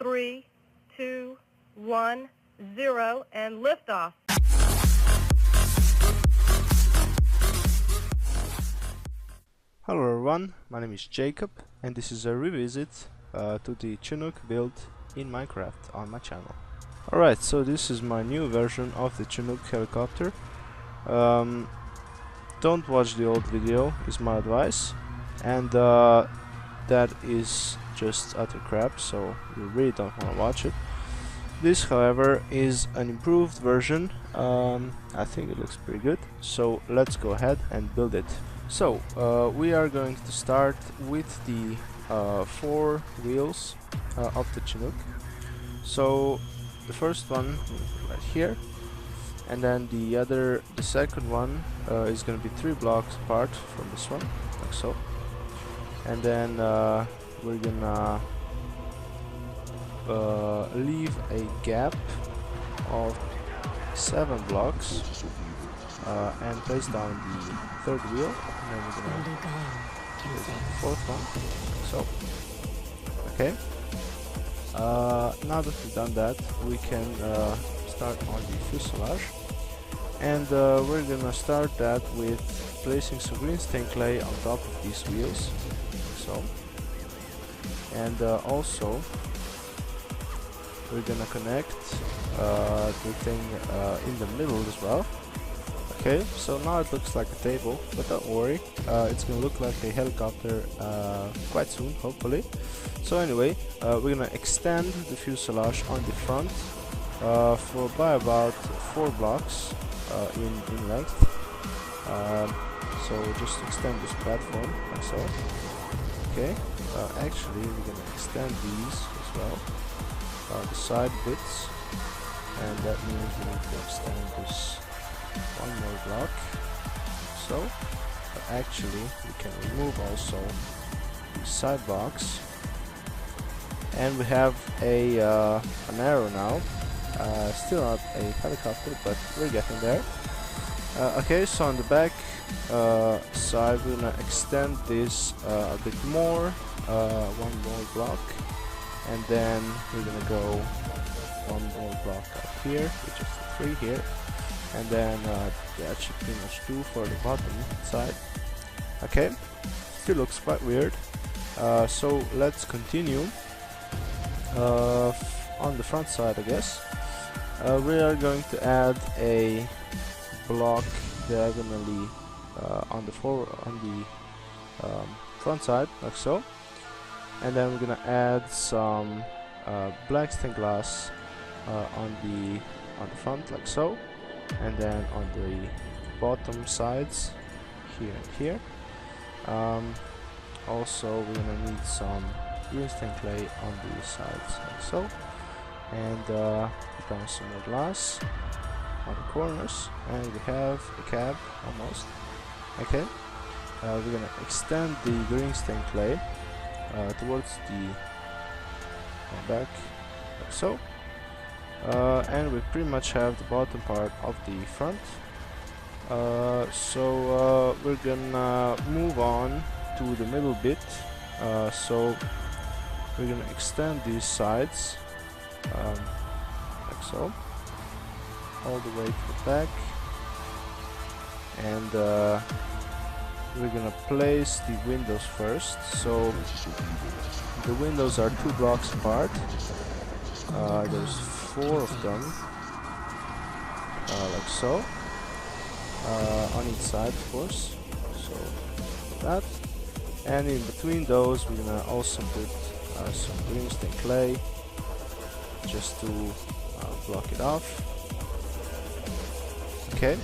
3, 2, 1, 0, and liftoff. Hello everyone, my name is Jacob and this is a revisit to the Chinook build in Minecraft on my channel. Alright, so this is my new version of the Chinook helicopter. Don't watch the old video, is my advice, and that is just utter crap, so you really don't want to watch it. This, however, is an improved version. I think it looks pretty good, so let's go ahead and build it. So we are going to start with the 4 wheels of the Chinook. So the first one right here, and then the second one is going to be 3 blocks apart from this one, like so. And then we're gonna leave a gap of 7 blocks and place down the 3rd wheel, and then we're gonna place down the 4th one, so. Okay. Now that we've done that, we can start on the fuselage, and we're gonna start that with placing some green stained clay on top of these wheels, so. And also we're gonna connect the thing in the middle as well. Okay, so now it looks like a table, but don't worry, it's gonna look like a helicopter quite soon, hopefully. So anyway, we're gonna extend the fuselage on the front by about 4 blocks in length. So just extend this platform like so. Okay, actually we're gonna extend these as well, the side bits, and that means we need to extend this 1 more block, so. But actually we can remove also the side box, and we have an arrow now. Still not a helicopter, but we're getting there. Okay, so on the back side we're gonna extend this a bit more, 1 more block, and then we're gonna go 1 more block up here, which is the 3 here, and then that should pretty much do for the bottom side. Okay, still looks quite weird, so let's continue on the front side, I guess. We are going to add a block diagonally on the front side, like so, and then we're gonna add some black stained glass on the front, like so, and then on the bottom sides here and here. Also we're gonna need some green stained clay on these sides, like so, and put down some more glass on the corners, and we have a cab almost. Okay, we're gonna extend the green stained clay towards the back, like so, and we pretty much have the bottom part of the front. So we're gonna move on to the middle bit. So we're gonna extend these sides like so, all the way to the back, and we're gonna place the windows first. So the windows are 2 blocks apart. There's 4 of them, like so, on each side, of course. So like that, and in between those we're gonna also put some green stained clay just to block it off. Okay,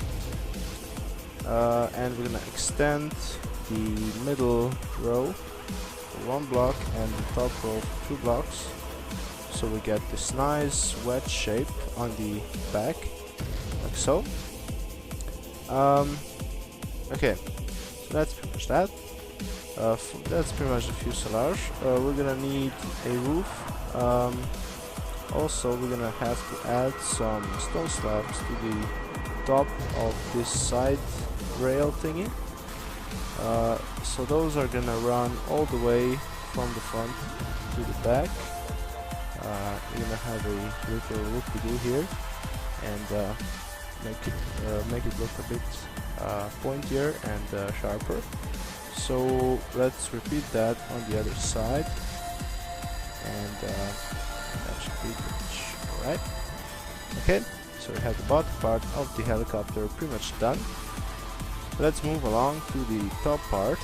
and we're gonna extend the middle row 1 block and the top row 2 blocks, so we get this nice wedge shape on the back, like so. Okay, so that's pretty much that. That's pretty much the fuselage. We're gonna need a roof. Also we're gonna have to add some stone slabs to the top of this side rail thingy. So those are gonna run all the way from the front to the back, we're gonna have a little loop-de-doo here and make it look a bit pointier and sharper. So let's repeat that on the other side, and that should be good. Alright. Okay, so we have the bottom part of the helicopter pretty much done. Let's move along to the top part.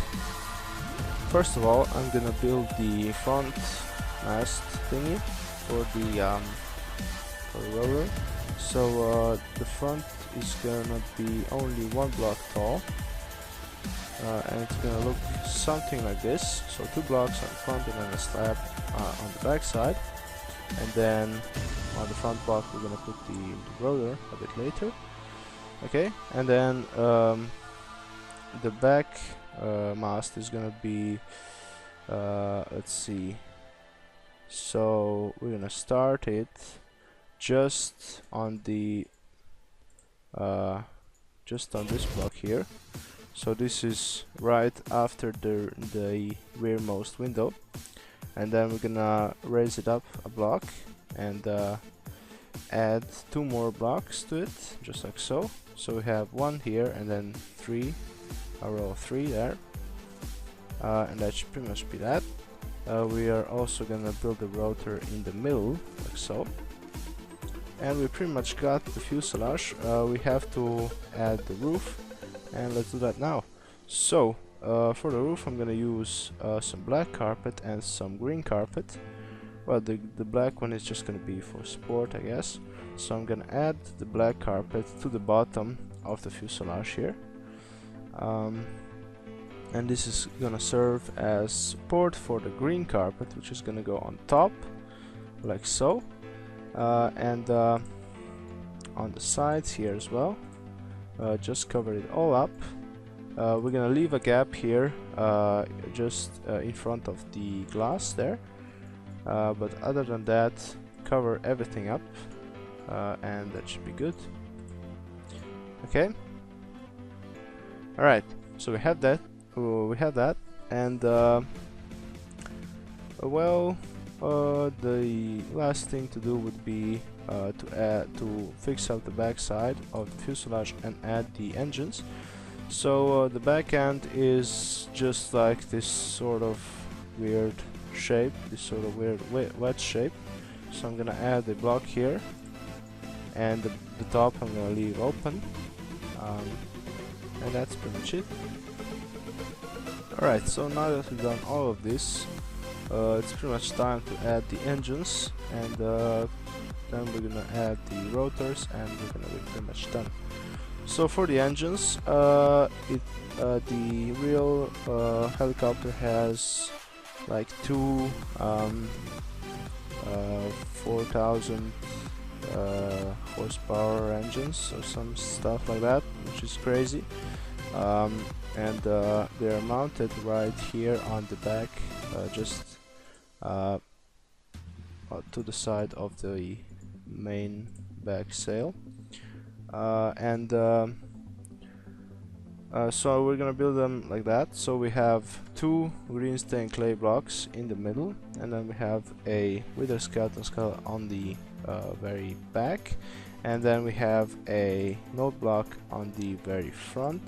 First of all, I'm gonna build the front mast thingy for the rotor. So the front is gonna be only 1 block tall, and it's gonna look something like this. So 2 blocks on the front and then a slab on the back side, and then on the front block we're gonna put the rotor a bit later. Okay, and then the back mast is gonna be let's see, so we're gonna start it just on the just on this block here. So this is right after the rearmost window, and then we're gonna raise it up a block and add 2 more blocks to it, just like so. So we have 1 here and then 3, a row of 3 there, and that should pretty much be that. We are also gonna build the rotor in the middle, like so. And we pretty much got the fuselage. We have to add the roof, and let's do that now. So for the roof I'm gonna use some black carpet and some green carpet. Well, the black one is just gonna be for sport, I guess. So I'm gonna add the black carpet to the bottom of the fuselage here, and this is gonna serve as support for the green carpet, which is gonna go on top, like so. And on the sides here as well, just cover it all up. We're gonna leave a gap here just in front of the glass there, but other than that, cover everything up, and that should be good. Okay, alright, so we have that, and well, the last thing to do would be to fix up the back side of the fuselage and add the engines. So the back end is just like this sort of weird shape, this sort of weird wedge shape. So I'm gonna add a block here, and the top I'm gonna leave open, and that's pretty much it. Alright, so now that we've done all of this, it's pretty much time to add the engines, and then we're gonna add the rotors, and we're gonna be pretty much done. So for the engines, the real helicopter has like 2 4,000 horsepower engines or some stuff like that, which is crazy. And they are mounted right here on the back, just to the side of the main back sail, so we're gonna build them like that. So we have 2 green stained clay blocks in the middle, and then we have a wither skeleton skull on the very back, and then we have a note block on the very front,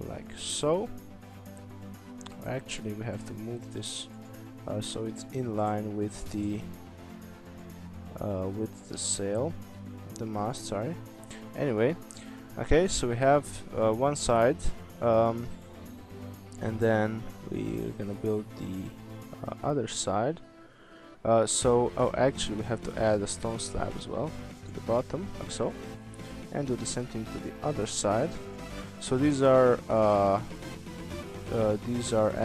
like so. Actually, we have to move this so it's in line with the sail, the mast, sorry. Anyway, okay, so we have one side, and then we're gonna build the other side. Actually we have to add a stone slab as well to the bottom, like so, and do the same thing to the other side. So these are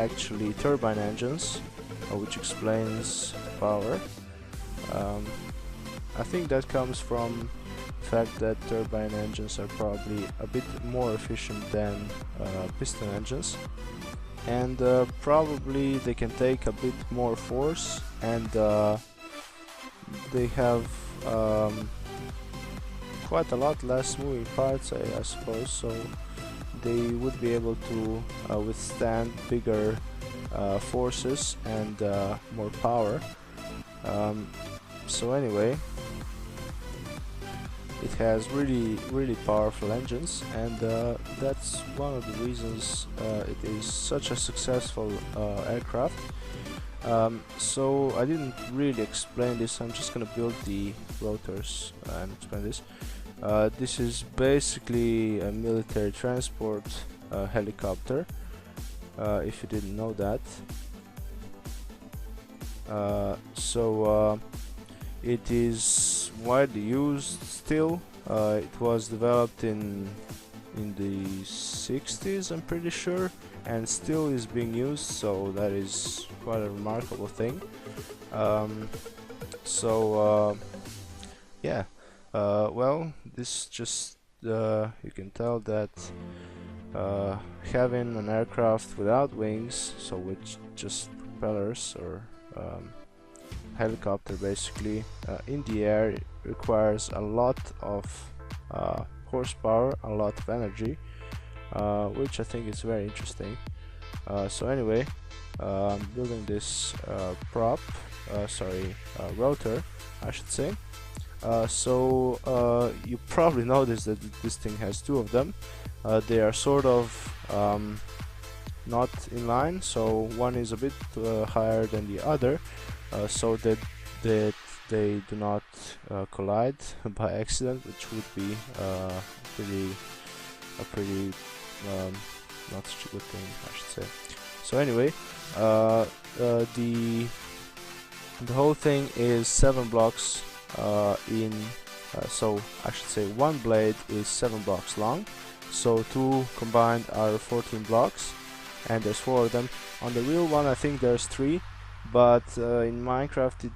actually turbine engines, which explains power. I think that comes from the fact that turbine engines are probably a bit more efficient than piston engines, and probably they can take a bit more force, and they have quite a lot less moving parts, I suppose, so they would be able to withstand bigger forces and more power. So anyway, it has really powerful engines, and that's one of the reasons it is such a successful aircraft. So I didn't really explain this. I'm just gonna build the rotors and explain this. This is basically a military transport helicopter, if you didn't know that. It is widely used still. It was developed in the 60s, I'm pretty sure, and still is being used, so that is quite a remarkable thing. Yeah, well, this just you can tell that having an aircraft without wings, so with just propellers or helicopter basically in the air, requires a lot of horsepower, a lot of energy, which I think is very interesting. So anyway, I'm building this rotor, I should say. You probably noticed that this thing has two of them. They are sort of not in line, so one is a bit higher than the other, so that they do not collide by accident, which would be a pretty not such a good thing, I should say. So anyway, the whole thing is 7 blocks so I should say one blade is 7 blocks long, so 2 combined are 14 blocks, and there's 4 of them. On the real one I think there's 3, but in Minecraft it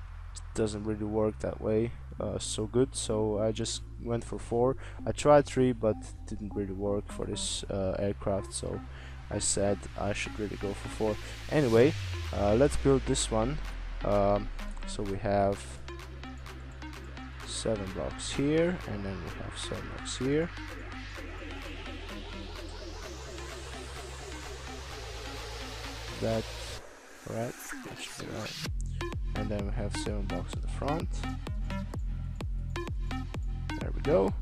doesn't really work that way so good, so I just went for 4. I tried 3, but it didn't really work for this aircraft, so I said I should really go for 4. Anyway, let's build this one. So we have 7 blocks here, and then we have 7 blocks here. That right? That should be right. And then we have 7 blocks at the front. There we go.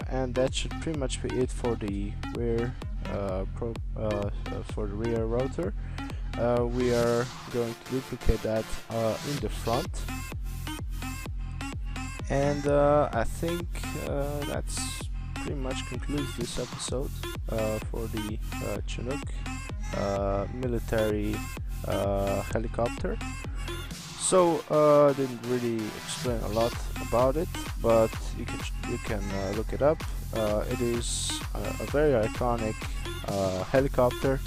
And that should pretty much be it for the rear rotor. We are going to duplicate that in the front, and I think that's pretty much concludes this episode for the Chinook military helicopter. So didn't really explain a lot about it, but you can look it up. It is a very iconic helicopter,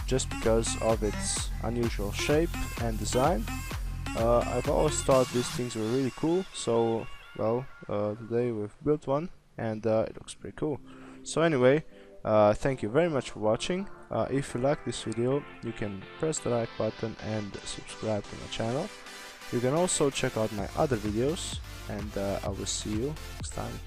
just because of its unusual shape and design. I've always thought these things were really cool, so well, today we've built one, and it looks pretty cool. So anyway, thank you very much for watching. If you like this video, you can press the like button and subscribe to my channel. You can also check out my other videos, and I will see you next time.